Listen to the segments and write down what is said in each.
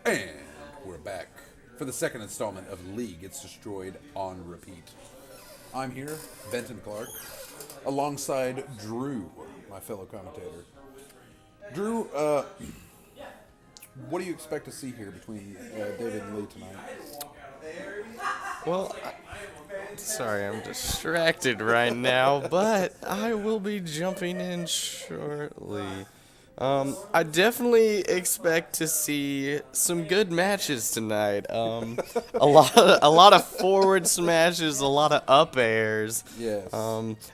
And we're back for the second installment of League Gets Destroyed on Repeat. I'm here, Benton Clark, alongside Drew, my fellow commentator. Drew, what do you expect to see here between David and Lee tonight? Well, sorry, I'm distracted right now, but I will be jumping in shortly. I definitely expect to see some good matches tonight. A lot of forward smashes, a lot of up airs. Yes.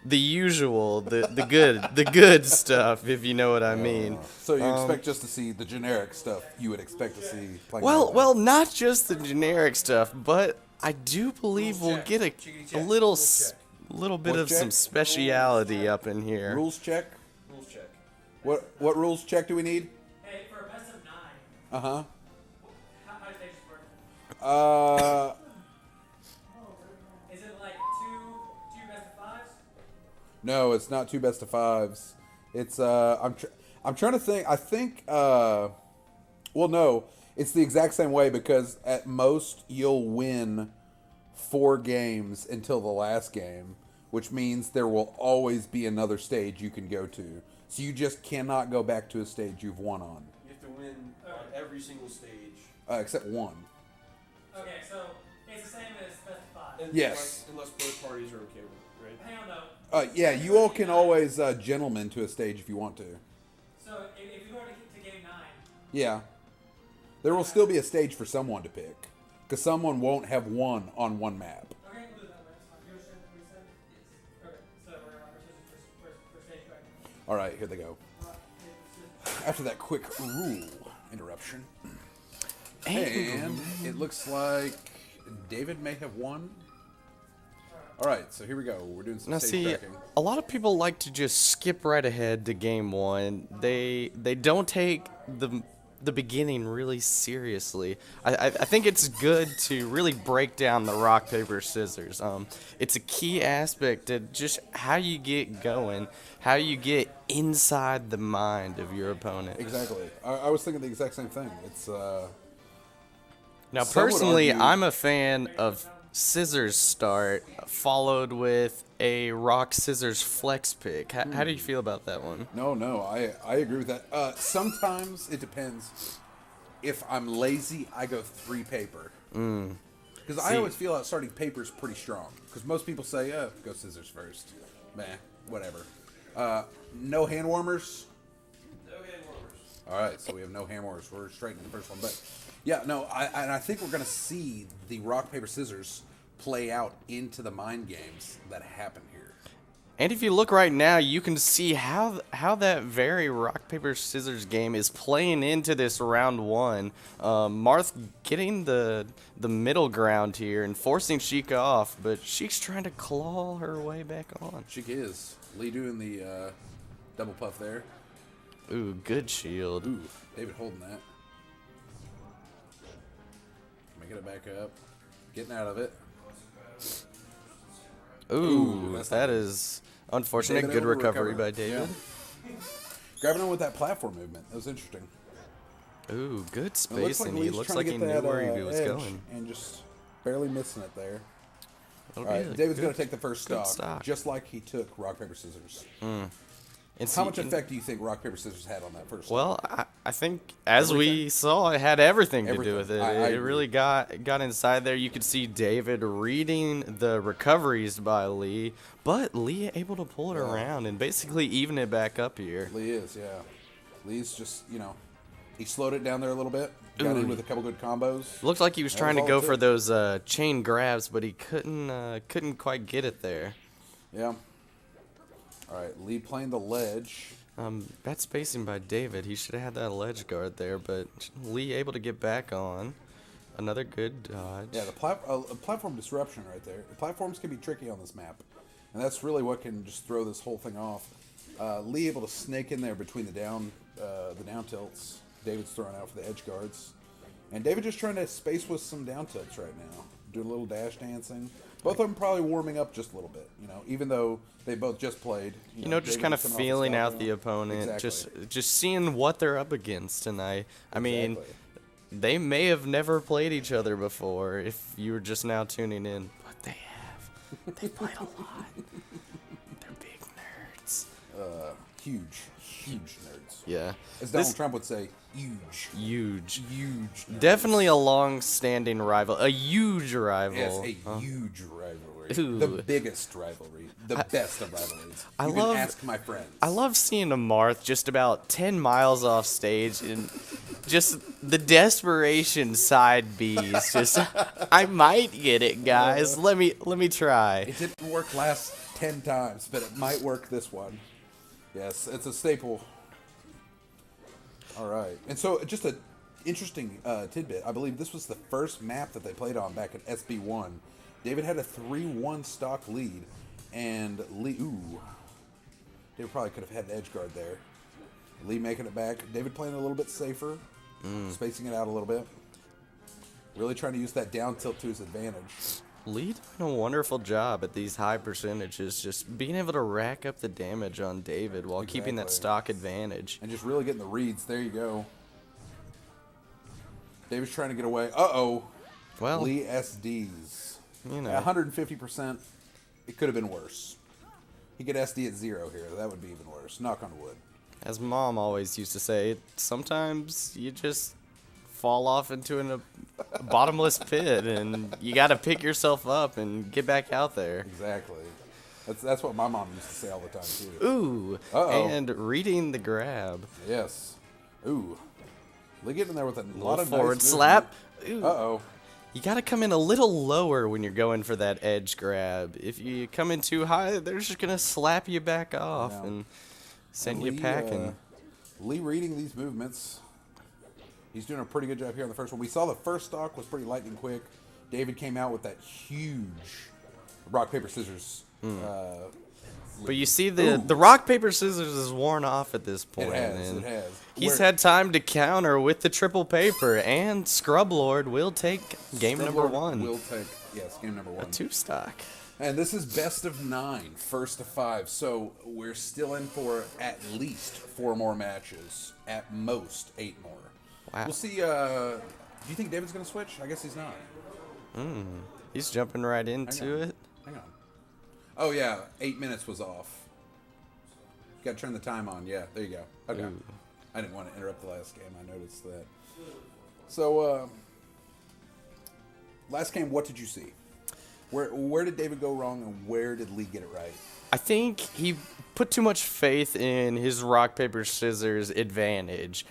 The usual, the good stuff, if you know what I mean. So you expect just to see the generic stuff you would expect to see playing. Well, not just the generic stuff, but I do believe we'll get a little bit of some speciality up in here. Rules check? Rules check. What rules check do we need? Hey, for a best of 9, Uh-huh. how does stages work? Is it like two best of 5s? No, it's not two best of 5s. It's I'm trying to think. I think well, no, it's the exact same way because at most you'll win 4 games until the last game, which means there will always be another stage you can go to. So you just cannot go back to a stage you've won on, You have to win on every single stage. except one. Okay, so it's the same as best of 5. Yes. Unless both parties are okay with it, right? Hang on though. Yeah, you all can always gentlemen to a stage if you want to. So if you go to game 9, Yeah. There will still be a stage for someone to pick, because someone won't have won on one map. okay, we'll do it that way. That's fine. You understand what we said? Yes. Okay, so we're going to rock, paper, scissors for stage right? All right, here they go. Rock, paper, scissors. After that quick rule interruption. And it looks like David may have won. All right, so here we go. We're doing some Now, stage see, tracking. a lot of people like to just skip right ahead to game 1. They don't take the beginning really seriously. I think it's good to really break down the rock, paper, scissors. It's a key aspect to just how you get going, how you get inside the mind of your opponent. Exactly. I was thinking the exact same thing. It's Now, Some would personally, argue- I'm a fan of scissors start followed with a rock scissors flex pick. How do you feel about that one? no. I agree with that. Sometimes it depends. If I'm lazy, I go 3 paper. Because I See- always feel like starting paper is pretty strong. Because most people say, go scissors first. Meh, whatever. No hand warmers. No hand warmers. All right, so we have no hand warmers. We're straight into the first one. But yeah, no, I think we're going to see the rock, paper, scissors play out into the mind games that happen here. And if you look right now, you can see how that very rock paper scissors game is playing into this round 1. Marth getting the middle ground here and forcing Sheik off, but Sheik's trying to claw her way back on. She is. Lee doing the double puff there. Ooh, good shield. Ooh, David holding that. Making it back up. Getting out of it. Ooh, that's that not good. is unfortunate. David Good able to recovery recover. by David. Yeah. Grabbing him with that platform movement. That was interesting. Ooh, good It looks like spacing. He Lee's looks trying like to he get knew that, where he was edge going. and just barely missing it there. That'll All be right, a David's good- going to take the first good stock, stock. just like he took rock, paper, scissors. And How see, much effect do you think rock, paper, scissors had on that first Well, I think as we saw, it had everything to do Everything. with it. I It agree. really got inside there. You could see David reading the recoveries by Lee, but Lee able to pull it around and basically even it back up here. Lee is, yeah. Lee's just, he slowed it down there a little bit. Got in with a couple good combos. Looked like he was That trying was to all go it for took. those chain grabs, but he couldn't quite get it there. Yeah. All right, Lee playing the ledge. Bad spacing by David. He should have had that ledge guard there, but Lee able to get back on. Another good dodge. Yeah, the platform disruption right there. The platforms can be tricky on this map, and that's really what can just throw this whole thing off. Lee able to snake in there between the down tilts. David's throwing out for the edge guards, and David just trying to space with some down tilts right now, doing a little dash dancing. Both of them probably warming up just a little bit, even though they both just played. Just David kind of was coming off feeling his out top the round. opponent, Exactly. just seeing what they're up against. And I mean, Exactly. they may have never played each other before if you were just now tuning in, but they have. They played a lot. They're big nerds. Huge nerds. Yeah. As Donald Trump would say, huge. Huge. Huge. Nerds. Definitely a long-standing rival. A huge rival. Yes, a huge rivalry. Ooh. The biggest rivalry. The best of rivalries. I You love- can ask my friends. I love seeing a Marth just about 10 miles off stage and just the desperation side B's. Just, I might get it, guys. Let me try. It didn't work last 10 times, but it might work this one. Yes, it's a staple. All right. And so just an interesting tidbit. I believe this was the first map that they played on back at SB1. David had a 3-1 stock lead. And Lee, David probably could have had an edge guard there. Lee making it back. David playing a little bit safer. Spacing it out a little bit. Really trying to use that down tilt to his advantage. Lee doing a wonderful job at these high percentages, just being able to rack up the damage on David while keeping that Exactly. stock advantage. And just really getting the reads. There you go. David's trying to get away. Uh-oh. Well, Lee SDs. you know. At 150%, it could have been worse. He could SD at 0 here. That would be even worse. Knock on wood. As Mom always used to say, sometimes you just fall off into a bottomless pit, and you got to pick yourself up and get back out there. Exactly. That's what my mom used to say all the time, too. Ooh, Uh-oh. and reading the grab. Yes. Ooh. Lee getting in there with a lot Little of forward nice slap. Ooh. Uh-oh. You got to come in a little lower when you're going for that edge grab. If you come in too high, they're just going to slap you back off Yeah. and send And you packing. Lee reading these movements. He's doing a pretty good job here on the first one. We saw the first stock was pretty lightning quick. David came out with that huge rock, paper, scissors. But you see, the rock, paper, scissors is worn off at this point. It has. and It has. He's had time to counter with the triple paper, and Scrub Lord will take game number one. Will take, yes, game number one. A 2-stock. And this is best of 9, first to 5. So we're still in for at least 4 more matches. At most 8 more. Wow. We'll see. Do you think David's going to switch? I guess he's not. He's jumping right into it. Hang on. Oh, yeah. 8 minutes was off. Got to turn the time on. Yeah, there you go. Okay. Ooh. I didn't want to interrupt the last game. I noticed that. So, last game, what did you see? Where did David go wrong, and where did Lee get it right? I think he put too much faith in his rock, paper, scissors advantage.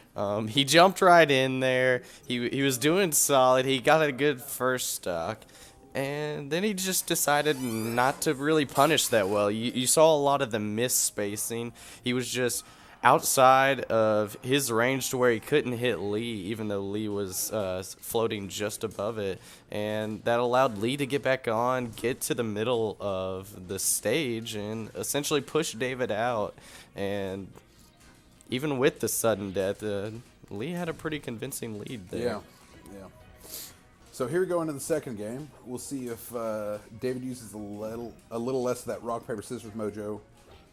He jumped right in there. He was doing solid. He got a good first stock. And then he just decided not to really punish that well. You saw a lot of the miss spacing. He was just outside of his range to where he couldn't hit Lee, even though Lee was floating just above it. And that allowed Lee to get back on, get to the middle of the stage, and essentially push David out. And even with the sudden death, Lee had a pretty convincing lead there. Yeah. So here we go into the second game. We'll see if David uses a little less of that rock, paper, scissors mojo.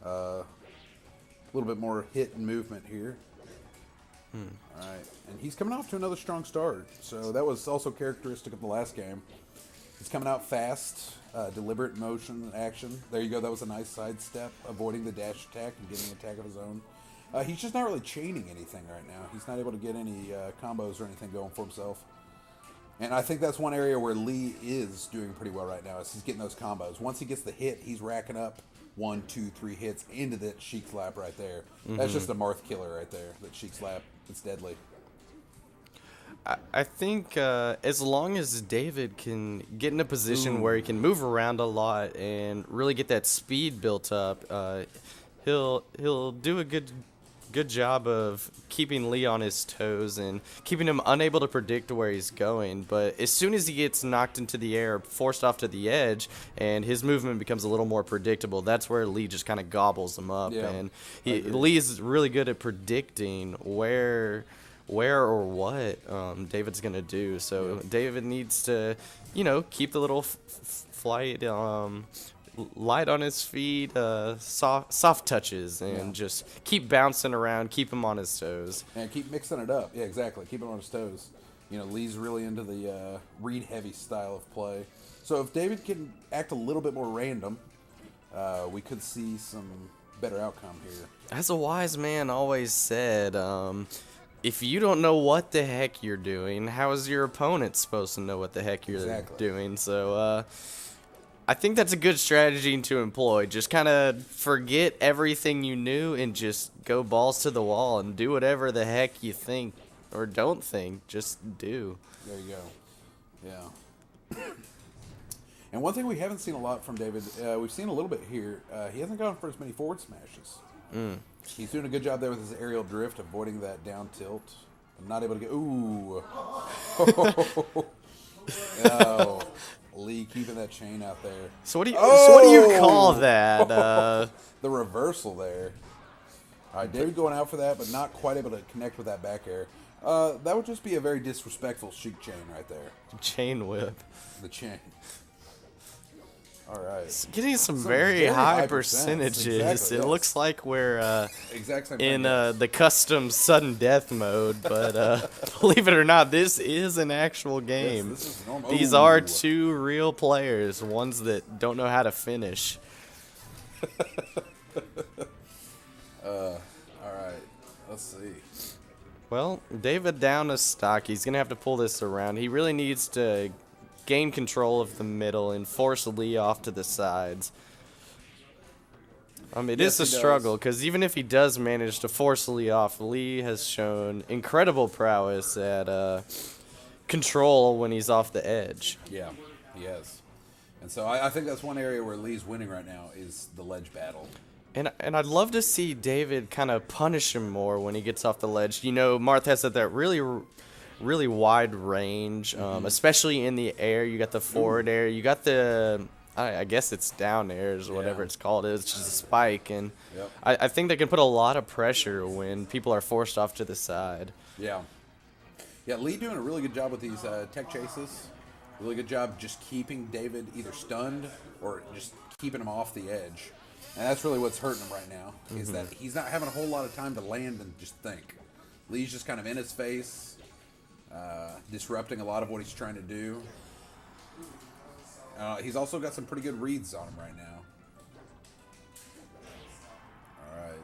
A little bit more hit and movement here. All right. And he's coming off to another strong start. So that was also characteristic of the last game. He's coming out fast, deliberate motion and action. There you go. That was a nice sidestep, avoiding the dash attack and getting an attack of his own. He's just not really chaining anything right now. He's not able to get any combos or anything going for himself. And I think that's one area where Lee is doing pretty well right now, is he's getting those combos. Once he gets the hit, he's racking up 1, 2, 3 hits into that Sheik slap right there. That's just a Marth killer right there, that Sheik slap. It's deadly. I think as long as David can get in a position where he can move around a lot and really get that speed built up, he'll do a good job of keeping Lee on his toes and keeping him unable to predict where he's going. But as soon as he gets knocked into the air, forced off to the edge, and his movement becomes a little more predictable, that's where Lee just kind of gobbles him up. Yeah, And Lee is really good at predicting where or what David's going to do. So David needs to, keep the little flight light on his feet, soft touches, and Yeah. just keep bouncing around, keep him on his toes. And keep mixing it up. Yeah, exactly. Keep him on his toes. You know, Lee's really into the read-heavy style of play. So if David can act a little bit more random, we could see some better outcome here. As a wise man always said, if you don't know what the heck you're doing, how is your opponent supposed to know what the heck you're Exactly. doing? So, I think that's a good strategy to employ. Just kind of forget everything you knew and just go balls to the wall and do whatever the heck you think or don't think. Just do. There you go. Yeah. And one thing we haven't seen a lot from David, we've seen a little bit here. He hasn't gone for as many forward smashes. He's doing a good job there with his aerial drift, avoiding that down tilt. I'm not able to get. Ooh. Oh, Lee keeping that chain out there. So what do you call Oh! that? The reversal there. All right, David going out for that, but not quite able to connect with that back air. That would just be a very disrespectful Sheik chain right there. Chain whip. The chain. All right. Getting some Some very very high high percentages. percents, exactly, It yes. looks like we're Exact same in thing. yes. the custom sudden death mode, but believe it or not, this is an actual game. This is normal. These Ooh. are two real players, ones that don't know how to finish. All right. Let's see. Well, David down a stock. He's going to have to pull this around. He really needs to gain control of the middle and force Lee off to the sides. It Yes, is a he does. struggle because even if he does manage to force Lee off, Lee has shown incredible prowess at control when he's off the edge. Yeah, he has. And so I think that's one area where Lee's winning right now is the ledge battle. And I'd love to see David kind of punish him more when he gets off the ledge. You know, Marth has that really wide range, especially in the air. You got the forward air. You got the, I guess it's down airs or whatever Yeah. it's called. It's just a spike. And Yep. I think they can put a lot of pressure when people are forced off to the side. Yeah. Yeah, Lee doing a really good job with these tech chases. Really good job just keeping David either stunned or just keeping him off the edge. And that's really what's hurting him right now, is that he's not having a whole lot of time to land and just think. Lee's just kind of in his face, disrupting a lot of what he's trying to do. He's also got some pretty good reads on him right now. All right.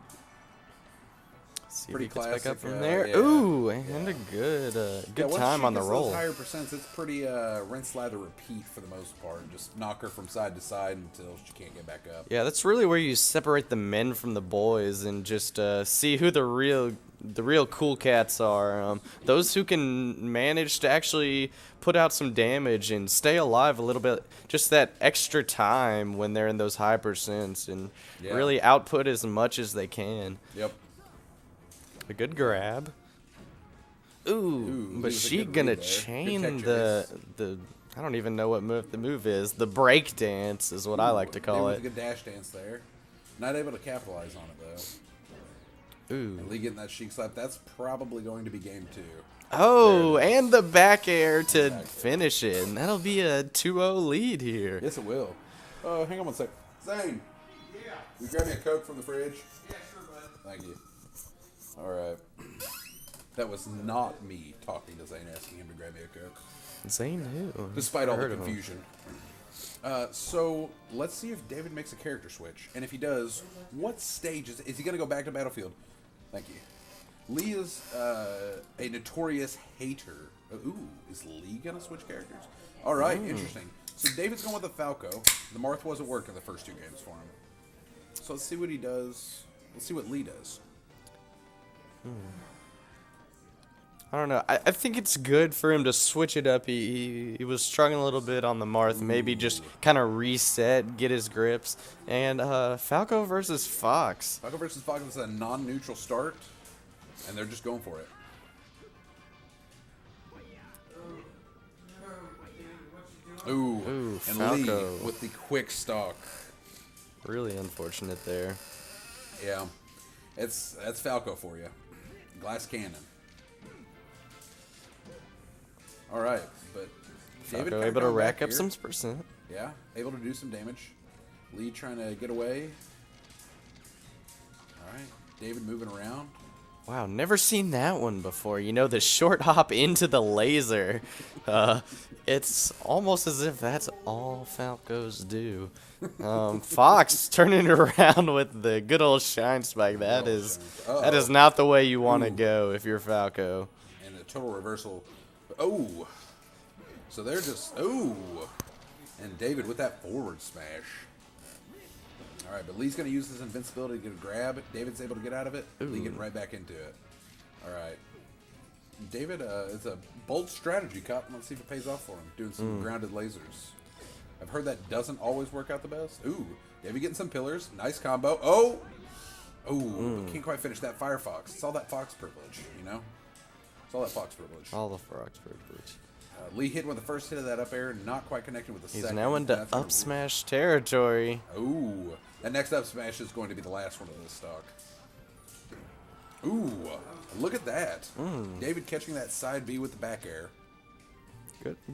See Pretty if he gets back up classic, from there. yeah. Ooh, and a good Once time she on the gets roll. Those higher percents, it's pretty rinse, lather, repeat for the most part. Just knock her from side to side until she can't get back up. Yeah, that's really where you separate the men from the boys and just see who the real cool cats are. Those who can manage to actually put out some damage and stay alive a little bit, just that extra time when they're in those high percents and Yeah. really output as much as they can. Yep. A good grab. Ooh, but he was a she good gonna read there. Good chain tech the I don't even know what the move is. The break dance is what I like to call David it. with a good dash dance there. Not able to capitalize on it though. Ooh. Lee getting that Sheik slap. That's probably going to be game 2. Oh, There it is. and the back air to Back air. finish it. And that'll be a 2-0 lead here. Yes, it will. Hang on one sec. Zane, Yeah. you grab me a Coke from the fridge. Yeah, sure, bud. Thank you. All right. That was not me talking to Zane, asking him to grab me a Coke. Zane who? Despite all the Heard of him. confusion. So let's see if David makes a character switch, and if he does, what stage is he going to go back to Battlefield? Thank you. Lee is a notorious hater. Ooh, is Lee going to switch characters? All right, interesting. So David's going with the Falco. The Marth wasn't working the first 2 games for him. So let's see what he does. Let's see what Lee does. I don't know. I think it's good for him to switch it up. He was struggling a little bit on the Marth. Maybe just kind of reset, get his grips. And Falco versus Fox. Falco versus Fox is a non-neutral start, and they're just going for it. Ooh, Ooh, and Falco. Lee with the quick stock. Really unfortunate there. Yeah, that's Falco for you. Glass cannon. All right, but David Falco kinda able to coming rack back up here. some percent. Yeah, able to do some damage. Lee trying to get away. All right. David moving around. Wow, never seen that one before. You know, the short hop into the laser. It's almost as if that's all Falcos do. Fox turning around with the good old shine spike. That is not the way you want to go if you're Falco. And a total reversal. Oh. So they're just, oh. And David with that forward smash. All right, but Lee's going to use his invincibility to get a grab. David's able to get out of it. Lee getting right back into it. All right. David, it's a bold strategy cut. Let's see if it pays off for him. Doing some grounded lasers. I've heard that doesn't always work out the best. Ooh, David getting some pillars. Nice combo. Oh! Oh, can't quite finish that Firefox. It's all that Fox privilege, you know? It's all that Fox privilege. All the Fox privilege. Lee hit with the first hit of that up air, not quite connecting with the He's second. now into up smash territory. Ooh, that next up smash is going to be the last one of this stock. Ooh, look at that. David catching that side B with the back air.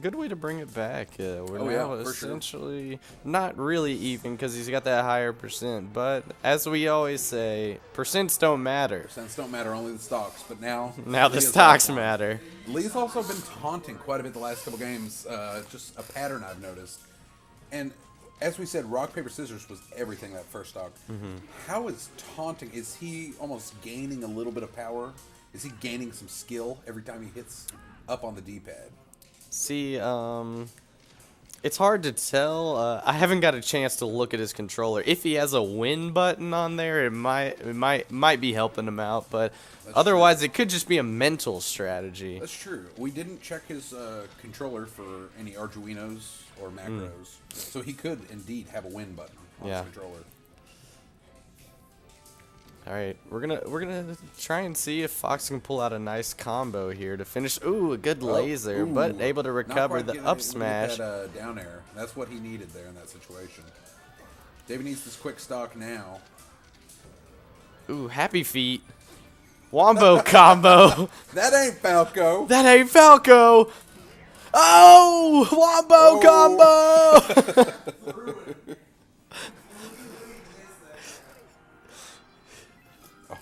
Good way to bring it back. We're Oh, now yeah, for sure. essentially not really even because he's got that higher percent. But as we always say, percents don't matter. Cents don't matter, only the stocks. But now Now Lee the is stocks on. matter. Lee's also been taunting quite a bit the last couple games. Just a pattern I've noticed. And as we said, rock, paper, scissors was everything that first stock. How is taunting? Is he almost gaining a little bit of power? Is he gaining some skill every time he hits up on the D-pad? See, it's hard to tell. I haven't got a chance to look at his controller. If he has a win button on there, it might be helping him out. But otherwise, it could just be a mental strategy. That's true. We didn't check his controller for any Arduinos or macros, so he could indeed have a win button on his controller. All right, we're gonna try and see if Fox can pull out a nice combo here to finish. Ooh, a good laser, but able to recover the up smash. That, down air. That's what he needed there in that situation. David needs this quick stock now. Ooh, happy feet. Wombo combo. That ain't Falco. That ain't Falco. Oh, wombo combo.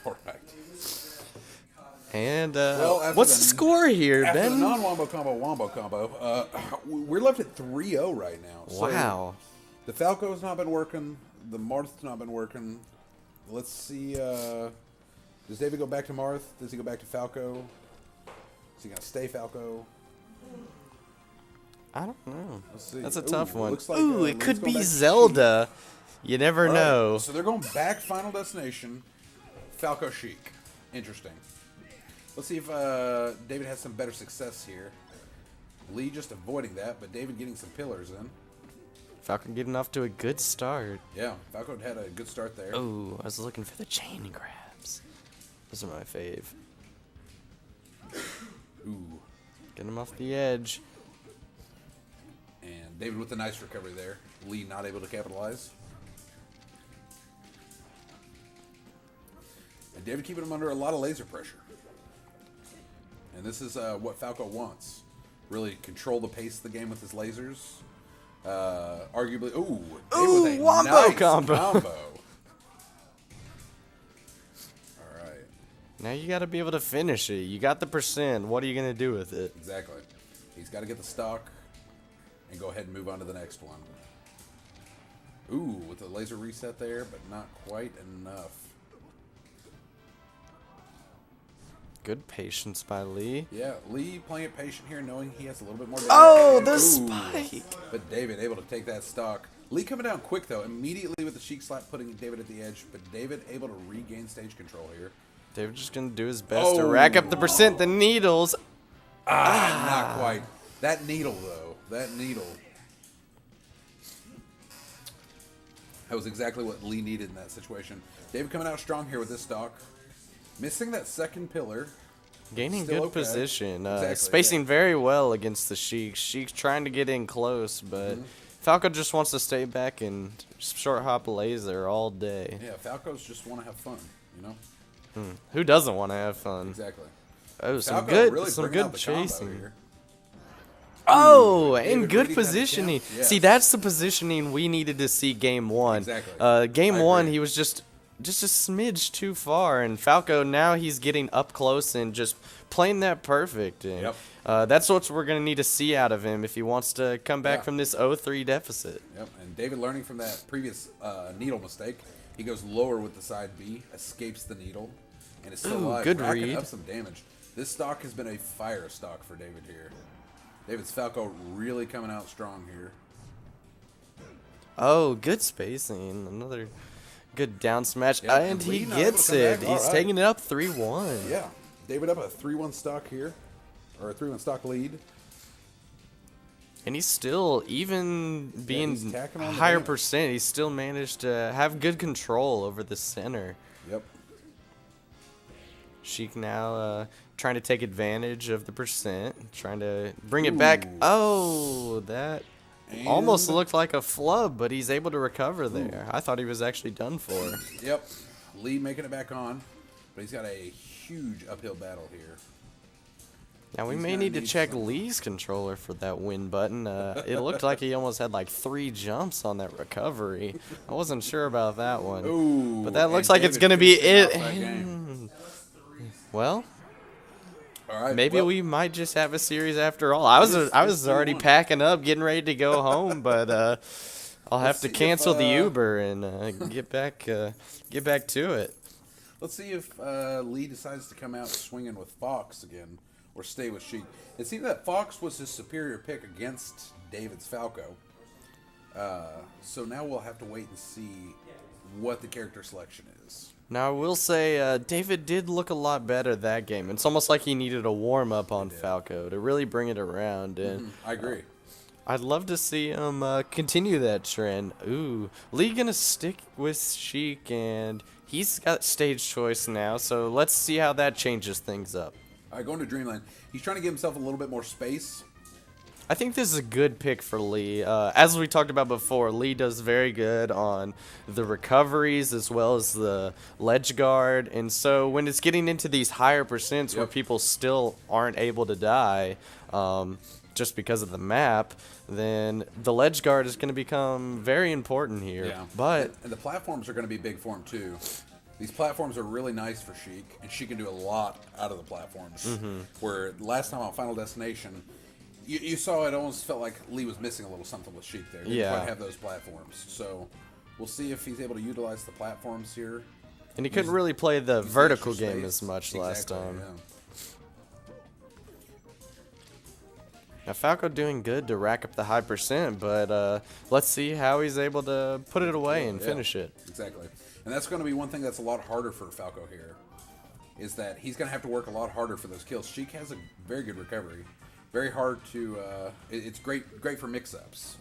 All right. And Well, what's the score here, After the Ben? non-wombo combo, wombo combo, we're left at 3-0 right now. So Wow. the Falco's not been working. The Marth's not been working. Let's see. Does David go back to Marth? Does he go back to Falco? Is he going to stay Falco? I don't know. Let's see. That's a Ooh, tough one. looks like, Ooh, it Lee's could going be back to Zelda. You never All right, know. So they're going back Final Destination, Falco Chic. Interesting. Let's see if David has some better success here. Lee just avoiding that, but David getting some pillars in. Falcon getting off to a good start. Yeah, Falco had a good start there. Oh, I was looking for the chain grabs. Those are my fave. Ooh. Get him off the edge. And David with a nice recovery there. Lee not able to capitalize. And David keeping him under a lot of laser pressure. And this is what Falco wants. Really control the pace of the game with his lasers. Arguably, ooh, David with a wombo nice combo. All right, Now you got to be able to finish it. You got the percent. What are you going to do with it? exactly. He's got to get the stock and go ahead and move on to the next one. Ooh, with the laser reset there, but not quite enough. Good patience by Lee. Yeah, Lee playing it patient here, knowing he has a little bit more damage. Oh, the Ooh. spike. But David able to take that stock. Lee coming down quick, though, immediately with the cheek slap, putting David at the edge. But David able to regain stage control here. David just going to do his best to rack up the percent. The needles. Not quite. That needle, though. That needle. That was exactly what Lee needed in that situation. David coming out strong here with this stock. Missing that second pillar. Gaining Still good okay. position. Exactly, Spacing yeah. very well against the Sheik. Sheik's trying to get in close, but Falco just wants to stay back and short hop laser all day. Yeah, Falcos just want to have fun, you know? Who doesn't want to have fun? Exactly. Oh, some Falco good, really some bringing good out the combo chasing. here. Oh, David and good reading that positioning. attempt, yes. See, that's the positioning we needed to see game one. Exactly. Game I one, agree. he was just a smidge too far, and Falco now he's getting up close and just playing that perfect. And, Yep. that's what we're gonna need to see out of him if he wants to come back Yeah. from this 0-3 deficit. Yep, and David learning from that previous needle mistake, he goes lower with the side B, escapes the needle, and is still Ooh, alive, good racking read. up some damage. This stock has been a fire stock for David here. David's Falco really coming out strong here. Oh, good spacing. Another good down smash, Yeah, and and Lee he not able to gets come it. back. He's All right. taking it up 3-1. Yeah, David up a 3-1 stock here, or a 3-1 stock lead. And he's still, even he's being tacking on the higher damage. percent, he's still managed to have good control over the center. Yep. Sheik now trying to take advantage of the percent, trying to bring it back. Oh, that almost And- looked like a flub, but he's able to recover there. I thought he was actually done for. Yep. Lee making it back on, but he's got a huge uphill battle here. Now we He's may gonna need to need check some- Lee's controller for that win button. It looked like he almost had like 3 jumps on that recovery. I wasn't sure about that one. Ooh, But that looks and like it's David gonna be finishing it. off that game. Well, All right, maybe well, we might just have a series after all. I was It's already 3-1. packing up, getting ready to go home, but I'll have Let's to see if, cancel the Uber and get back to it. Let's see if Lee decides to come out swinging with Fox again, or stay with Sheik. It seemed that Fox was his superior pick against David's Falco. So now we'll have to wait and see what the character selection is. Now I will say David did look a lot better that game. It's almost like he needed a warm up on Falco to really bring it around. And I agree. I'd love to see him continue that trend. Ooh, Lee gonna stick with Sheik, and he's got stage choice now. So let's see how that changes things up. All right, going to Dreamland. He's trying to give himself a little bit more space. I think this is a good pick for Lee. As we talked about before, Lee does very good on the recoveries as well as the ledge guard. And so when it's getting into these higher percents where Yep. people still aren't able to die just because of the map, then the ledge guard is going to become very important here. Yeah. But And the platforms are going to be big for him, too. These platforms are really nice for Sheik, and she can do a lot out of the platforms. Where last time on Final Destination, you saw it almost felt like Lee was missing a little something with Sheik there. Didn't Yeah. quite have those platforms. So we'll see if he's able to utilize the platforms here. and he couldn't really play the Use vertical extra game space. as much last Exactly, time. yeah. Now Falco doing good to rack up the high percent, but let's see how he's able to put it away and Yeah, finish it. Exactly. And that's going to be one thing that's a lot harder for Falco here, is that he's going to have to work a lot harder for those kills. Sheik has a very good recovery. Very hard to, it's great for mix-ups.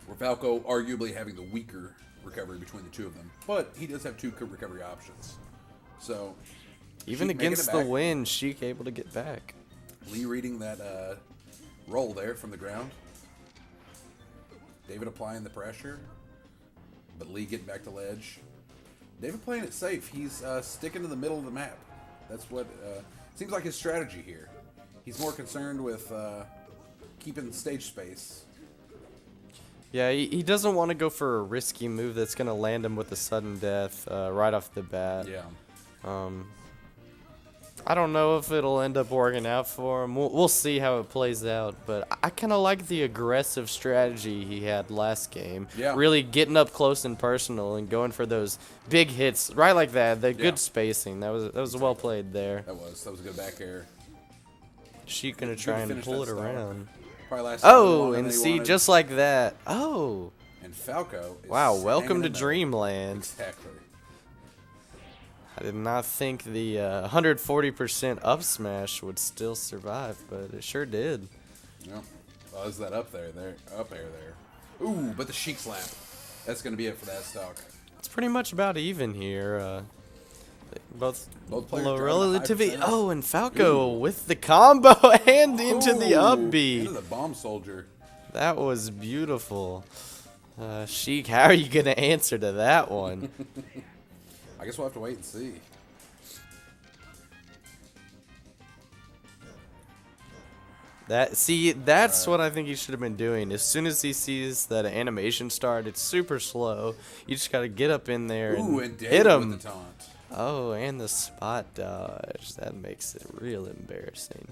Where Falco arguably having the weaker recovery between the two of them. But he does have 2 good recovery options. So, Even Sheik making against it the back. wind, Sheik able to get back. Lee reading that roll there from the ground. David applying the pressure. But Lee getting back to ledge. David playing it safe. He's sticking to the middle of the map. That's what seems like his strategy here. He's more concerned with keeping stage space. Yeah, he doesn't want to go for a risky move that's going to land him with a sudden death right off the bat. Yeah. I don't know if it'll end up working out for him. We'll see how it plays out. But I kind of like the aggressive strategy he had last game. Yeah. Really getting up close and personal and going for those big hits right like that. The Yeah. good spacing. That was well played there. That was a good back air. Sheik gonna Good try to and finish pull that it stock. around. Probably lasted a little Oh, longer and than he see, wanted. just like that. Oh, And Falco is wow! Welcome hanging to in there. Dreamland. Exactly. I did not think the 140% up smash would still survive, but it sure did. Yep. Well, is that up there? Up air there. Ooh, but the Sheik slap. That's going to be it for that stock. It's pretty much about even here. Both Both players low driving a high relativity. percentage. Oh, and Falco with the combo and into the Ooh, up Into B. the bomb soldier. That was beautiful. Sheik, how are you going to answer to that one? I guess we'll have to wait and see. That's what I think he should have been doing. As soon as he sees that an animation started, it's super slow. You just gotta get up in there Ooh, and and hit David him. with the taunt. Oh, and the spot dodge. That makes it real embarrassing.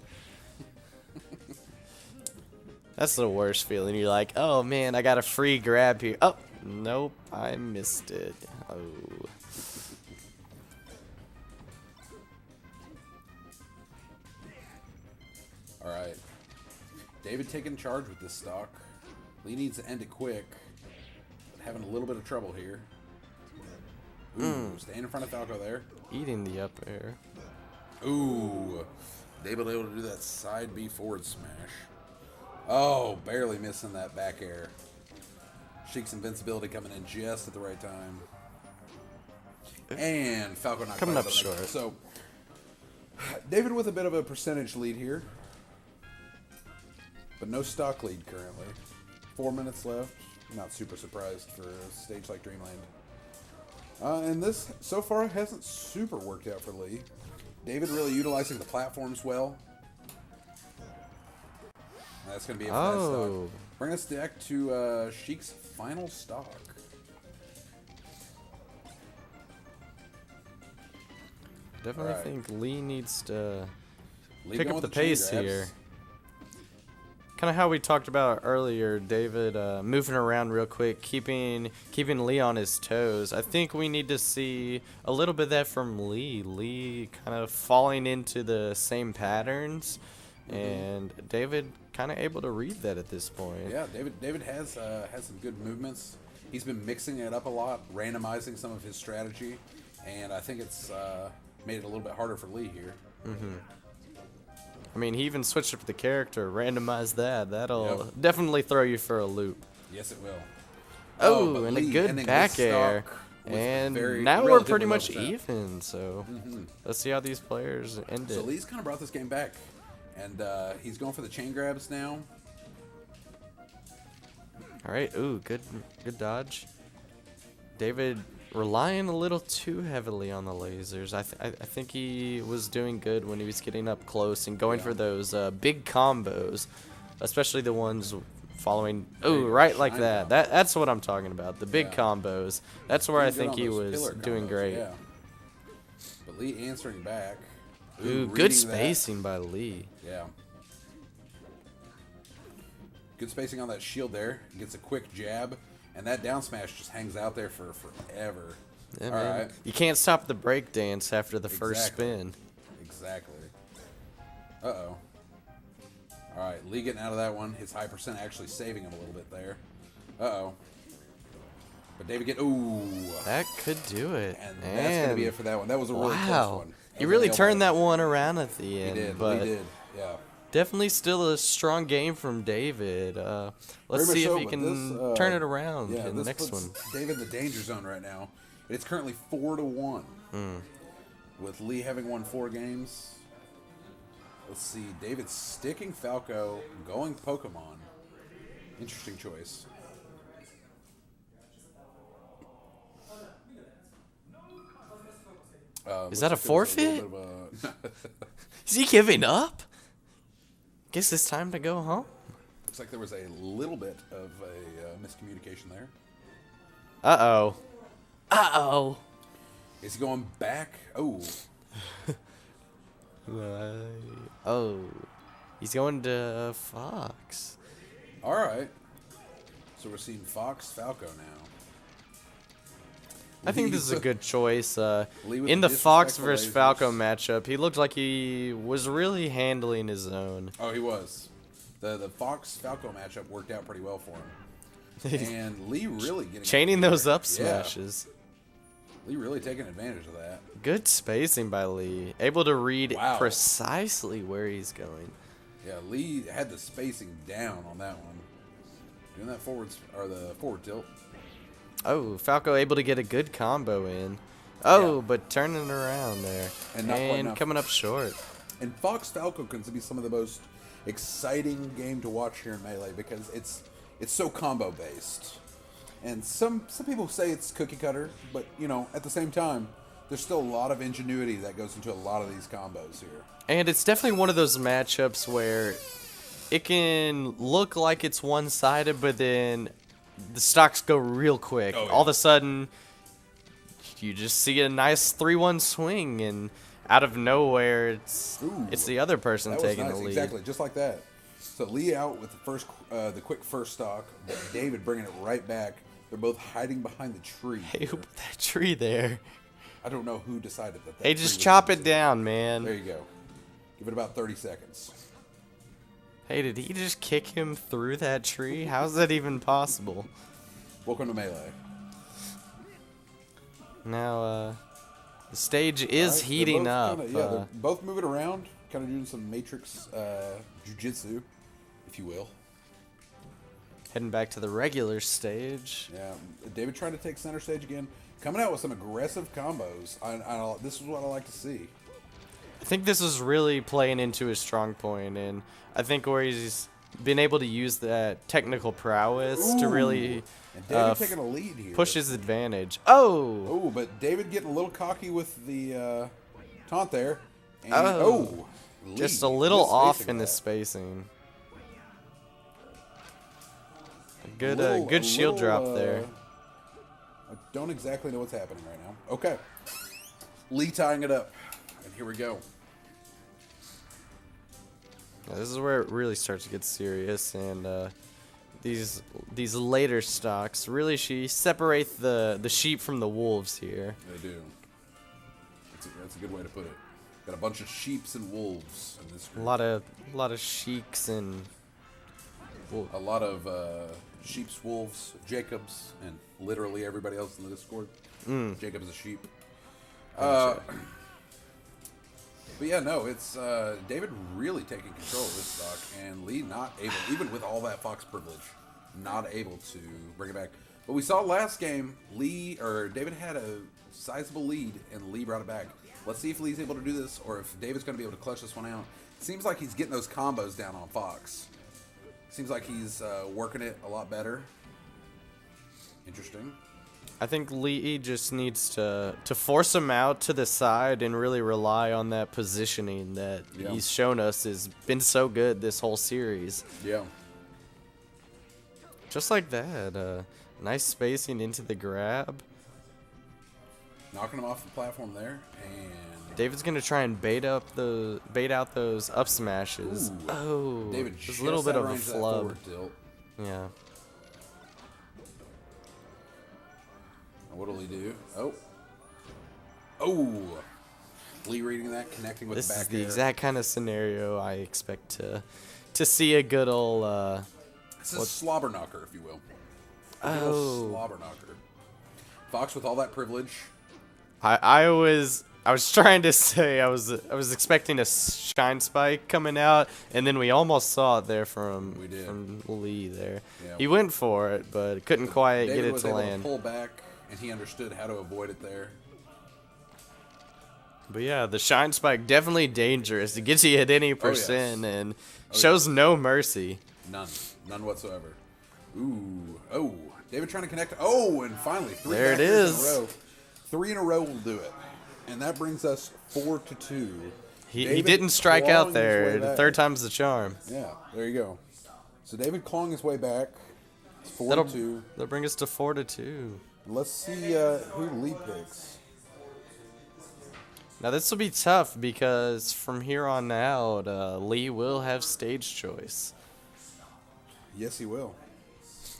That's the worst feeling. You're like, oh man, I got a free grab here. Oh, nope, I missed it. Oh. All right. David taking charge with this stock. Lee needs to end it quick. But having a little bit of trouble here. Ooh, staying in front of Falco there. Eating the up air. Ooh. David able to do that side B forward smash. Oh, barely missing that back air. Sheik's invincibility coming in just at the right time. And Falco not Coming quite up able to make it. short. So, David with a bit of a percentage lead here. But no stock lead currently. 4 minutes left. Not super surprised for a stage like Dreamland. And this, so far, hasn't super worked out for Lee. David really utilizing the platforms well. That's going to be it for that stock. Bring us back to Sheik's final stock. Definitely Alright. think Lee needs to Lee pick going up with the chain pace grabs. here. Kind of how we talked about earlier, David moving around real quick, keeping Lee on his toes. I think we need to see a little bit of that from Lee. Lee kind of falling into the same patterns, and David kind of able to read that at this point. Yeah, David has some good movements. He's been mixing it up a lot, randomizing some of his strategy, and I think it's made it a little bit harder for Lee here. I mean, he even switched up the character, randomized that. That'll definitely throw you for a loop. Yes, it will. Oh, but and a Lee good ending back this air. stock with And very now we're relatively pretty low much percent. even, so let's see how these players end So it. Lee's kind of brought this game back, and he's going for the chain grabs now. All right, ooh, good dodge. David relying a little too heavily on the lasers. I think he was doing good when he was getting up close and going for those big combos, especially the ones following. Ooh, right like shine that. combos. That's what I'm talking about. The big Yeah. combos. That's where I Doing think good he on those was pillar doing combos, great. Yeah. But Lee answering back. Ooh, good reading that. spacing by Lee. Yeah. Good spacing on that shield there. Gets a quick jab, and that down smash just hangs out there for forever. Yeah, All man. right. You can't stop the break dance after the first Exactly. spin. Exactly. Uh-oh. All right, Lee getting out of that one. His high percent actually saving him a little bit there. Uh-oh. But David ooh. That could do it. And that's going to be it for that one. That was a really close wow. one. He really turned that one around at the He end. did. But Lee did. Yeah. definitely still a strong game from David. Let's Very much see so, if he but can this, turn it around Yeah, in the this next puts one. David in the danger zone right now. It's currently 4-1. With Lee having won 4 games. Let's see. David sticking Falco, going Pokemon. Interesting choice. Is looks that a like there was forfeit? little bit of Is he giving up? Guess it's time to go home. looks like there was a little bit of a miscommunication there. Uh-oh. Uh-oh. Is he going back? Oh, Oh. He's going to Fox. all right. So we're seeing Fox Falco now. I think this is a good choice. Lee with In the the Fox disrespectful versus lasers. Falco matchup, he looked like he was really handling his own. Oh, he was. The Fox Falco matchup worked out pretty well for him. And Lee really getting Chaining those up Yeah. smashes. Lee really taking advantage of that. Good spacing by Lee. Able to read Wow. precisely where he's going. Yeah, Lee had the spacing down on that one. Doing that forward tilt. Oh, Falco able to get a good combo in. Oh, Yeah. but turning around there. And not quite enough. coming up short. And Fox Falco can be some of the most exciting game to watch here in Melee because it's so combo based. And some people say it's cookie cutter, but at the same time, there's still a lot of ingenuity that goes into a lot of these combos here. And it's definitely one of those matchups where it can look like it's one-sided, but then the stocks go real quick. Oh, yeah. All of a sudden, you just see a nice 3-1 swing, and out of nowhere, it's the other person That was taking nice. the lead. Exactly, just like that. So Lee out with the quick first stock, but David bringing it right back. They're both hiding behind the tree. Hey, who put that tree there? I don't know who decided that. Hey, just chop it down, man. There you go. Give it about 30 seconds. Hey, did he just kick him through that tree? How's that even possible? Welcome to Melee. Now, the stage is Alright, heating they're up. both they're both moving around, kind of doing some Matrix jujitsu, if you will. Heading back to the regular stage. Yeah, David trying to take center stage again, coming out with some aggressive combos. This is what I like to see. I think this is really playing into his strong point, and I think where he's been able to use that technical prowess to really And David taking a lead here. push his advantage. Oh! Oh, but David getting a little cocky with the taunt there. And, Just Lee, a little good off spacing in the of that. spacing. Good shield drop there. I don't exactly know what's happening right now. Okay. Lee tying it up. And here we go. Yeah, this is where it really starts to get serious, and these later stocks really separate the sheep from the wolves here. They do. That's a good way to put it. Got a bunch of sheeps and wolves in this A group. lot of sheiks and A lot of sheeps, wolves, Jacobs, and literally everybody else in the Discord. Jacob is a sheep. But yeah, no, it's David really taking control of this stock, and Lee not able, even with all that Fox privilege, not able to bring it back. But we saw last game, David had a sizable lead, and Lee brought it back. Let's see if Lee's able to do this, or if David's going to be able to clutch this one out. Seems like he's getting those combos down on Fox. Seems like he's working it a lot better. Interesting. I think Lee just needs to force him out to the side and really rely on that positioning that he's shown us has been so good this whole series. Yeah. Just like that, nice spacing into the grab. Knocking him off the platform there, and David's gonna try and bait out those up smashes. Ooh. Oh, David just a little bit of a out-ranged that flub. forward tilt. Yeah. What'll he do? Oh! Lee reading that, connecting with This the back is the air. exact kind of scenario I expect to see a good old. This is slobber knocker, if you will. A good Oh. old slobber knocker. Fox with all that privilege. I was trying to say I was expecting a shine spike coming out, and then we almost saw it there from Lee there. Yeah. He went for it, but couldn't quite David get it was to able land. to pull back, and he understood how to avoid it there. But yeah, the shine spike definitely dangerous. It gets you at any percent and Oh, shows no mercy. None whatsoever. Ooh, oh, David trying to connect. Oh, and finally, There it backers in a is. row. 3 in a row will do it, and that brings us 4-2. He David didn't strike clawing out his there. way The back. third time's the charm. Yeah, there you go. So David clawing his way back. It's 4-2. That'll bring us to 4-2. Let's see who Lee picks. Now this will be tough because from here on out, Lee will have stage choice. Yes, he will.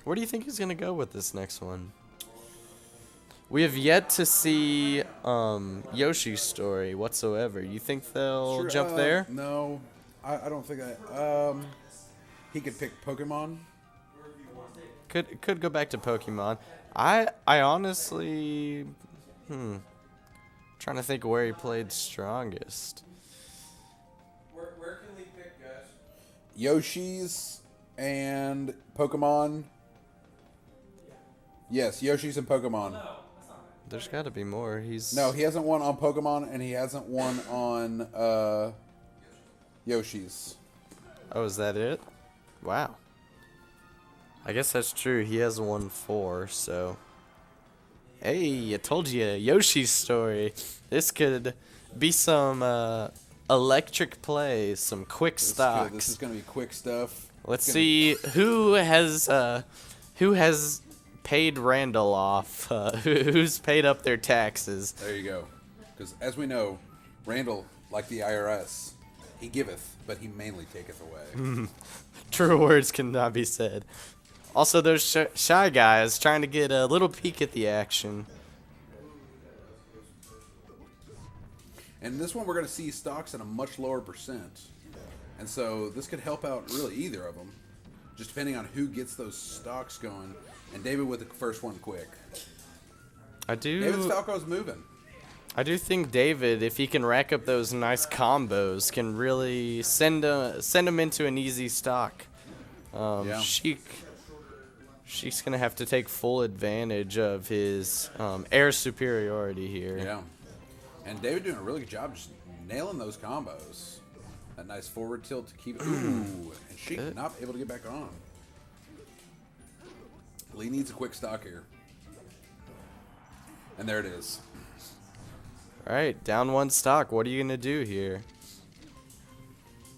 Where do you think he's gonna go with this next one? We have yet to see Yoshi's story whatsoever. You think they'll Sure, jump there? No, I don't think that. He could pick Pokemon. Could go back to Pokemon. I honestly, trying to think where he played strongest. Where can Lee pick, guys? Yoshi's and Pokemon. Yes, Yoshi's and Pokemon. There's got to be more. No, he hasn't won on Pokemon, and he hasn't won on Yoshi's. Oh, is that it? Wow. I guess that's true. He has won 4, so. Hey, I told you, Yoshi's story. This could be some electric play, some quick This stocks. is going to be quick stuff. Let's It's see who has paid Randall off. Who's paid up their taxes? There you go. Because as we know, Randall, like the IRS, he giveth, but he mainly taketh away. True words cannot be said. Also, those shy guys trying to get a little peek at the action. And this one, we're going to see stocks at a much lower percent. And so this could help out really either of them, just depending on who gets those stocks going. And David with the first one quick. David's Falco's moving. I do think David, if he can rack up those nice combos, can really send him into an easy stock. Yeah. Sheik's gonna have to take full advantage of his air superiority here. Yeah. And David doing a really good job just nailing those combos. That nice forward tilt to keep it. Ooh. And Sheik not able to get back on. Lee needs a quick stock here. And there it is. All right, down one stock. What are you gonna do here?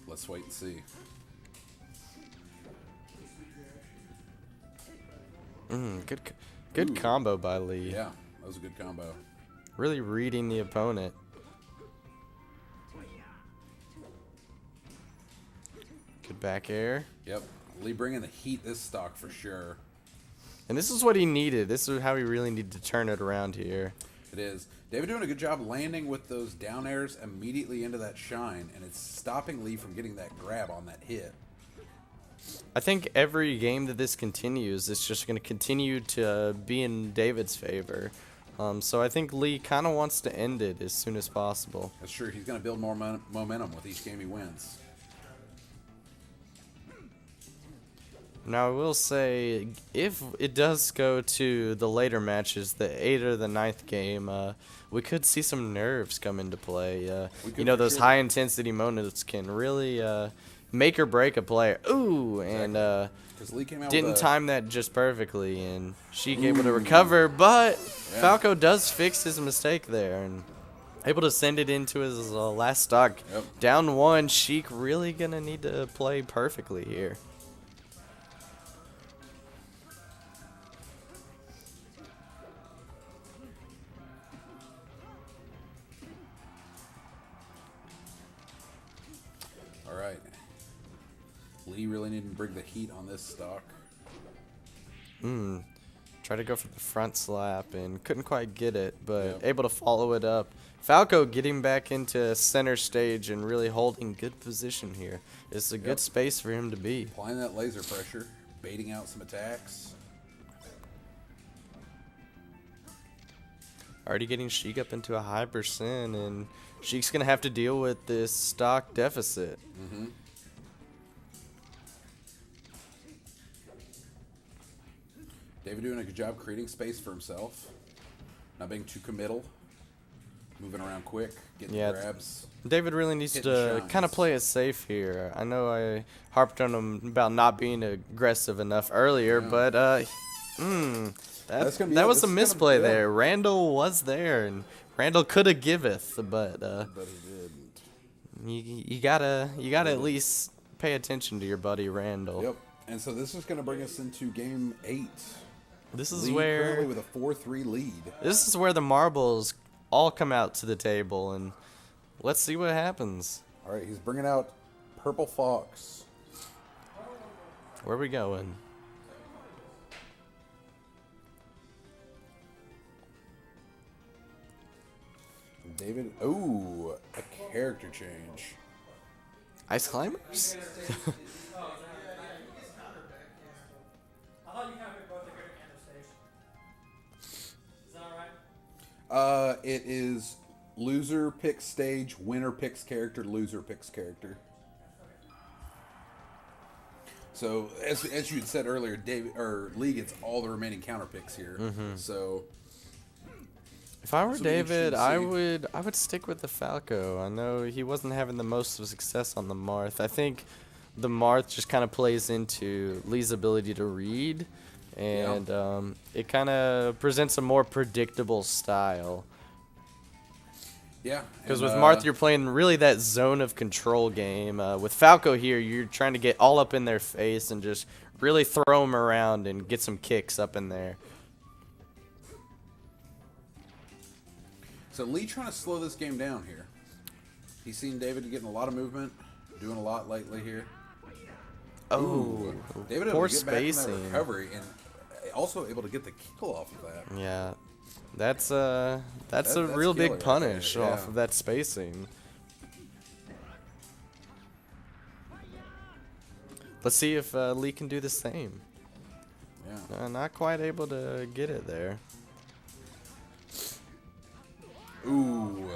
Let's wait and see. Good combo by Lee. Yeah, that was a good combo. Really reading the opponent. Good back air. Yep. Lee bringing the heat this stock for sure. And this is what he needed. This is how he really needed to turn it around here. It is. David doing a good job landing with those down airs immediately into that shine, and it's stopping Lee from getting that grab on that hit. I think every game that this continues, it's just going to continue to be in David's favor. So I think Lee kind of wants to end it as soon as possible. That's true. He's going to build more momentum with each game he wins. Now, I will say, if it does go to the later matches, the 8th or the 9th game, we could see some nerves come into play. You know, those high-intensity moments can really make or break a player. Ooh, and Lee came out didn't time that just perfectly, and Sheik able to recover, but Falco does fix his mistake there, and able to send it into his last stock. Yep. Down one, Sheik really going to need to play perfectly here. Lee really needing to bring the heat on this stock. Tried to go for the front slap and couldn't quite get it, but able to follow it up. Falco getting back into center stage and really holding good position here. It's a good space for him to be. Applying that laser pressure, baiting out some attacks. Already getting Sheik up into a high percent, and Sheik's going to have to deal with this stock deficit. David doing a good job creating space for himself. Not being too committal. Moving around quick, getting grabs. David really needs to kind of play it safe here. I know I harped on him about not being aggressive enough earlier, but that was a misplay there. Randall was there, and Randall could have giveth, but he didn't. You gotta at least pay attention to your buddy Randall. Yep. And so this is going to bring us into game 8. This is Lee where currently with a 4-3 lead. This is where the marbles all come out to the table, and let's see what happens. All right, he's bringing out Purple Fox. Where are we going? David, ooh, a character change. Ice climbers? I thought you kind of picked both the critic and the station. Is that alright? It is loser picks stage, winner picks character, loser picks character. So as you had said earlier, Lee gets all the remaining counter picks here. So if I were David, I would stick with the Falco. I know he wasn't having the most of success on the Marth. I think the Marth just kind of plays into Lee's ability to read, and it kind of presents a more predictable style. Yeah. Because and, with Marth, you're playing really that zone of control game. With Falco here, you're trying to get all up in their face and just really throw them around and get some kicks up in there. So Lee trying to slow this game down here. He's seen David getting a lot of movement, doing a lot lately here. Oh, David able poor to get back from that spacing. recovery and also able to get the kill off of that. Yeah, that's a That's real killer big right punish there, yeah. off of that spacing. Let's see if Lee can do the same. Yeah. Not quite able to get it there. Ooh.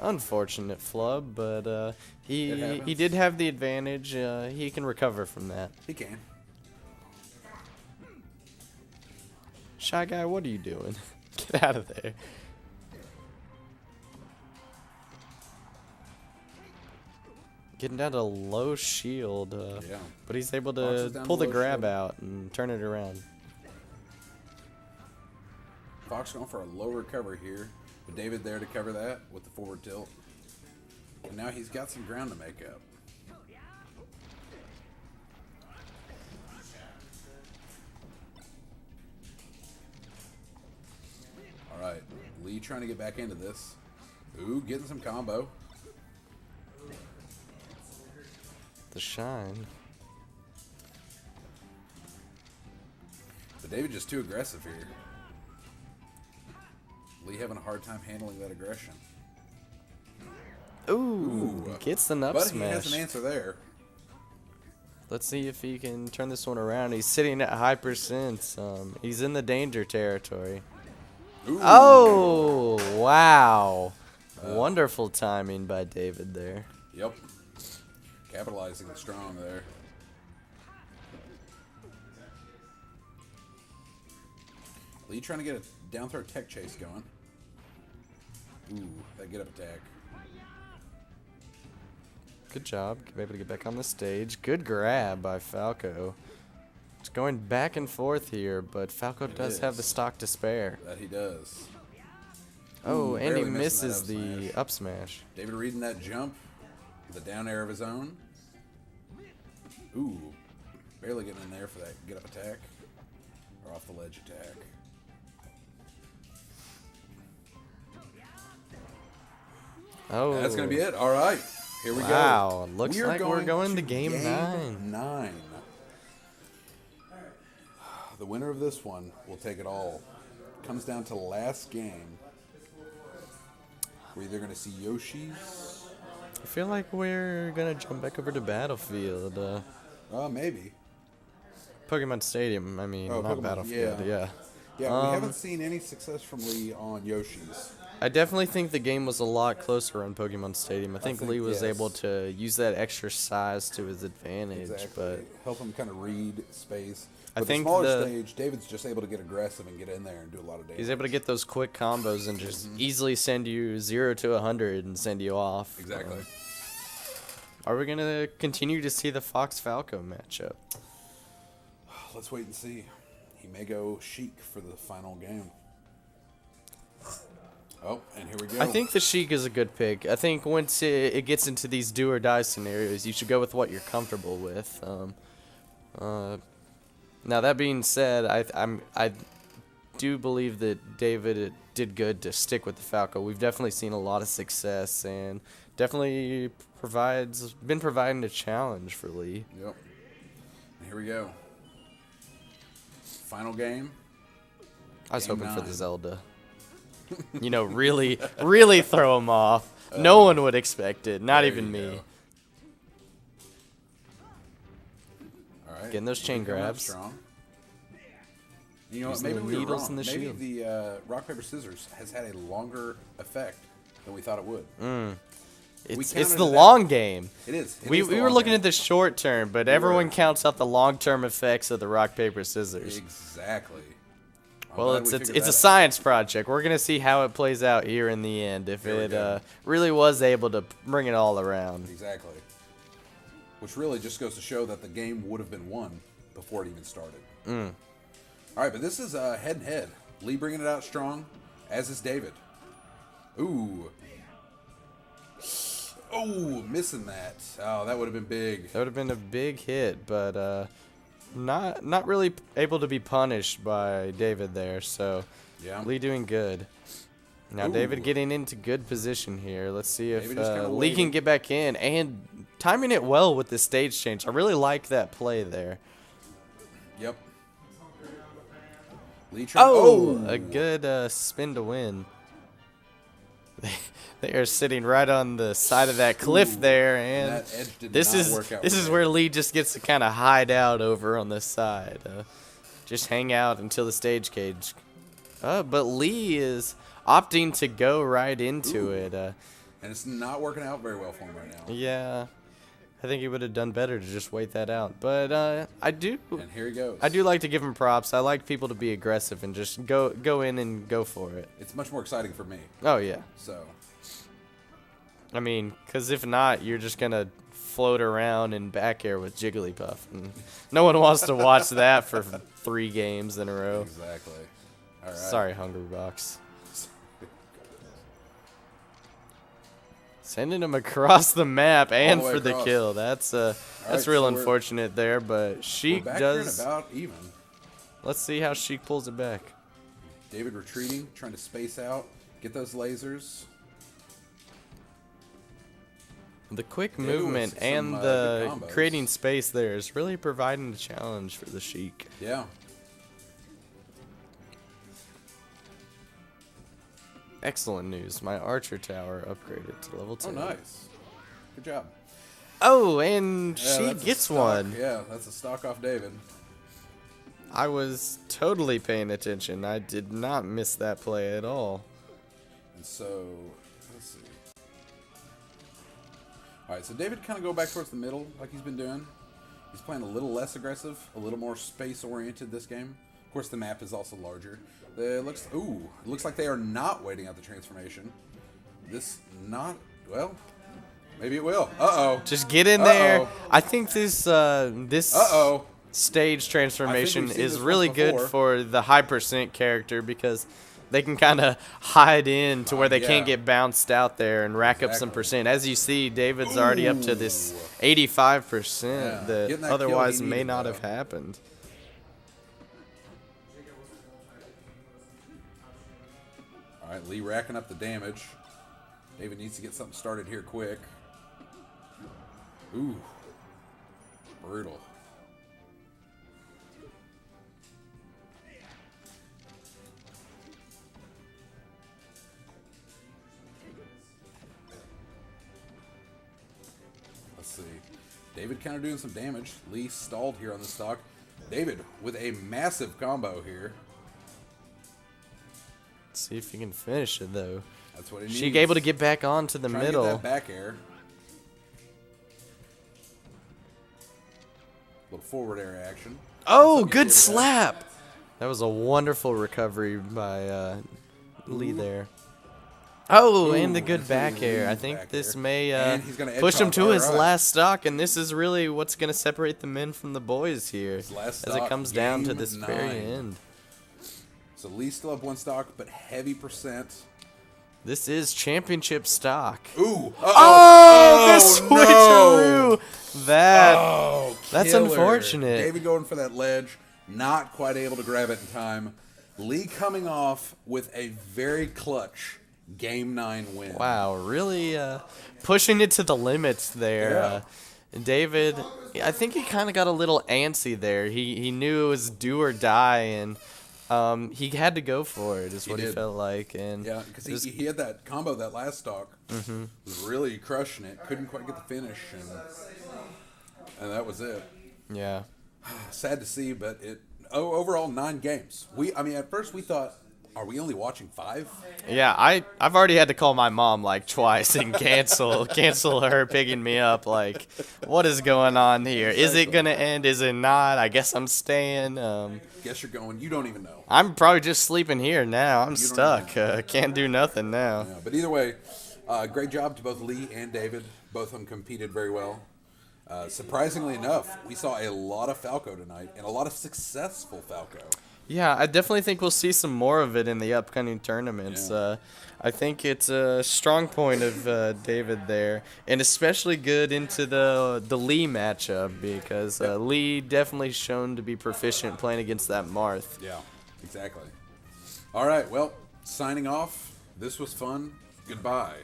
Unfortunate flub, but It he happens. did have the advantage. He can recover from that. He can. Shy Guy, what are you doing? Get out of there. Getting down to low shield, Yeah. but he's able Fox is to down pull to the low grab shield. out and turn it around. Fox going for a low recovery here, but David there to cover that with the forward tilt. And now he's got some ground to make up. All right, Lee trying to get back into this. Ooh, getting some combo. The shine. But David just too aggressive here. Lee having a hard time handling that aggression. Ooh, gets the nub But he smash. has an answer there. Let's see if he can turn this one around. He's sitting at high percent. He's in the danger territory. Ooh. Oh, wow. Wonderful timing by David there. Yep. Capitalizing strong there. Lee trying to get a down throw tech chase going. Ooh, that get up attack. Good job. Able to get back on the stage. Good grab by Falco. It's going back and forth here, but Falco does have the is. stock to spare. That he does. Oh, Ooh, and he barely missing that misses up the smash. up smash. David reading that jump with a down air of his own. Ooh, barely getting in there for that get up attack or off the ledge attack. Oh, That's gonna be it. All right, here we go. Wow, looks We are like we're going to game 9. 9. The winner of this one will take it all. Comes down to last game. We're either going to see Yoshi's. I feel like we're gonna jump back over to Battlefield. Maybe. Pokemon Stadium. I mean, Oh, not Pokemon, Battlefield. yeah. Yeah. Yeah, we haven't seen any success from Lee on Yoshi's. I definitely think the game was a lot closer on Pokemon Stadium. I think Lee was yes. able to use that extra size to his advantage, Exactly. but Help him kind of read space. I With think the smaller the- stage, David's just able to get aggressive and get in there and do a lot of damage. he's able to get those quick combos and just easily send you 0 to 100 and send you off. Exactly. Are we gonna continue to see the Fox Falco matchup? Let's wait and see. He may go Sheik for the final game. Oh, and here we go. I think the Sheik is a good pick. I think once it gets into these do or die scenarios, you should go with what you're comfortable with. Now that being said, I do believe that David did good to stick with the Falco. We've definitely seen a lot of success and definitely been providing a challenge for Lee. Yep. And here we go. Final game. I was Game hoping for the 9. Zelda. You know, really, really throw him off. No one would expect it, not There even you me. go. All right. Getting those chain Coming up grabs. strong. You know what? Using Maybe the we were needles wrong. in the Maybe shield. the rock paper scissors has had a longer effect than we thought it would. It's counted the it out. long game. It is. It We is the were long looking game. at the short term, but everyone counts out the long term effects of the rock paper scissors. Exactly. I'm Well, glad we it's figured a that out. science project. We're gonna see how it plays out here in the end. If Here we it go. really was able to bring it all around. Exactly. Which really just goes to show that the game would have been won before it even started. All right, but this is head and head. Lee bringing it out strong, as is David. Ooh. Oh, missing that. Oh, that would have been big. That would have been a big hit, but not really able to be punished by David there. So Yeah. Lee doing good. Now Ooh. David getting into good position here. Let's see if David just kinda Lee can waiting. get back in and timing it well with the stage change. I really like that play there. Yep. Lee trying. Oh, a good spin to win. They are sitting right on the side of that cliff Ooh, there, and that edge did this not is work out this for is David. where Lee just gets to kind of hide out over on the side, just hang out until the stage cage. But Lee is opting to go right into it. And it's not working out very well for him right now. Yeah, I think he would have done better to just wait that out. But I do And here he goes. like to give him props. I like people to be aggressive and just go in and go for it. It's much more exciting for me. Oh yeah. So. I mean, because if not, you're just going to float around in back air with Jigglypuff. And no one wants to watch that for 3 games in a row. Exactly. All right. Sorry, Hungrybox. Sending him across the map and the way for the across. kill. That's right, real so we're- unfortunate there, but We're Sheik back does. here and about even. Let's see how Sheik pulls it back. David retreating, trying to space out, get those lasers. The quick Dude, movement some, and good the combos. creating space there is really providing a challenge for the Sheik. Yeah. Excellent news. My Archer Tower upgraded to level 2. Oh, nice. Good job. Oh, and Yeah, she that's a gets stock. one. Yeah, that's a stock off David. I was totally paying attention. I did not miss that play at all. And so, let's see. All right, so David kind of go back towards the middle like he's been doing. He's playing a little less aggressive, a little more space-oriented this game. Of course, the map is also larger. It looks like they are not waiting out the transformation. Well, maybe it will. Uh-oh. Just get in there. Uh-oh. I think this Uh-oh. stage transformation we've seen is this really once good before. for the high percent character because they can kind of hide in to where they can't yeah. get bounced out there and rack up some Exactly. percent. As you see, David's already up to this 85% Yeah. that Getting that kill otherwise he may needed, not though. have happened. All right, Lee racking up the damage. David needs to get something started here quick. Ooh. Brutal. Let's see. David kind of doing some damage. Lee stalled here on the stock. David with a massive combo here. Let's see if he can finish it though. That's what he needs. Sheik able to get back onto the Trying to middle. get that back air. Little forward air action. Oh, That's good David has. slap! That was a wonderful recovery by Lee there. Oh, and the Ooh, good that's back a air. I good think back this air. may And he's gonna edge push him hop. to his Alright. last stock, and this is really what's going to separate the men from the boys here His last as it stock, comes down to game this 9. very end. So Lee still have one stock, but heavy percent. This is championship stock. Ooh! Oh, the no! switcheroo! That Oh, That's killer. unfortunate. David going for that ledge, not quite able to grab it in time. Lee coming off with a very clutch Game 9 win. wow, really pushing it to the limits there. Yeah. David, I think he kind of got a little antsy there. He knew it was do or die, and he had to go for it, is what he did. felt like. And Yeah, because he had that combo, that last stock, was really crushing it. Couldn't quite get the finish, and that was it. yeah. Sad to see, but overall 9 games. At first we thought, are we only watching 5? Yeah, I've already had to call my mom like twice and cancel her picking me up. Like, what is going on here? Is it gonna end? Is it not? I guess I'm staying. Guess you're going. You don't even know. I'm probably just sleeping here now. I'm don't stuck. Can't do nothing now. Yeah, but either way, great job to both Lee and David. Both of them competed very well. Surprisingly enough, we saw a lot of Falco tonight, and a lot of successful Falco. Yeah, I definitely think we'll see some more of it in the upcoming tournaments. Yeah. I think it's a strong point of David there, and especially good into the Lee matchup because Lee definitely shown to be proficient playing against that Marth. Yeah, exactly. All right, well, signing off. This was fun. Goodbye.